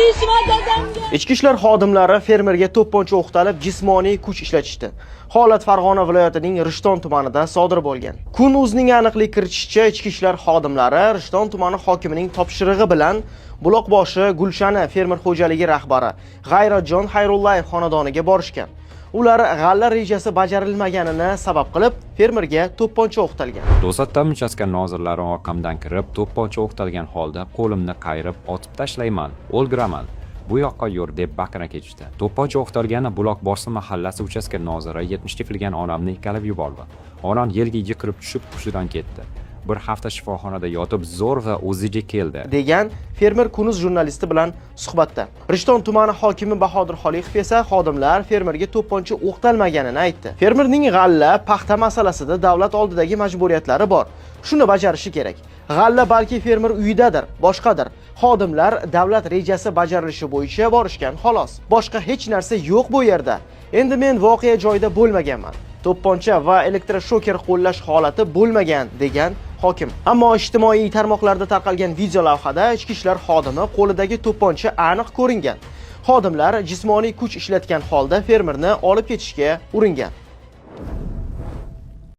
deyishma dadamga. Ichki ishlar xodimlari fermerga to'pponcha o'qtalib jismoniy kuch ishlatishdi. Holat Farg'ona viloyatining Rishton tumanida sodir bo'lgan. Kun.uz'ning aniqlik kiritishicha, ichki ishlar xodimlari Rishton tumani hokimining topshirig'i bilan Buloqboshi Gulshani fermer xo'jaligi rahbari G'ayratjon Xayrullayev xonadoniga borishgan. Ular g'alla rejasi bajarilmaganini sabab qilib, fermerga to'pponcha o'qtalgan. To'satdan uchastka nozirlari orqamdan kirib, to'pponcha o'qtalgan holda qo'limni qayirib, otib tashlayman, o'lgiraman. Bu yoqqa yur deb baqira ketishdi. To'pponcha o'qtalgani Buloqboshi mahallasi uchastka noziri 70 qilgan onamni ikkalib yubordi. Onam yelgiga kirib tushib hushidan ketdi. Bir hafta shifoxonada yotib zo'rg'a o'ziga keldi, degan fermer Kun.uz jurnalisti bilan suhbatda. Rishton tumani hokimi Bahodir Xoliqov esa xodimlar fermerga to'pponcha o'qtalmaganini aytdi. Fermerning g'alla, paxta masalasida davlat oldidagi majburiyatlari bor. Shuni bajarishi kerak. G'alla balki fermer uyidadir, boshqadir. Xodimlar davlat rejasi bajarilishi bo'yicha borishgan xolos. Boshqa hech narsa yo'q bu yerda. Endi men voqea joyida bo'lmaganman. To'pponcha va elektroshoker qo'llash holati bo'lmagan degan hokim. Ammo ijtimoiy tarmoqlarda tarqalgan video lavhada ichki ishlar xodimi qo'lidagi to'pponcha aniq ko'ringan. Xodimlar jismoniy kuch ishlatgan holda fermerni olib ketishga uringan.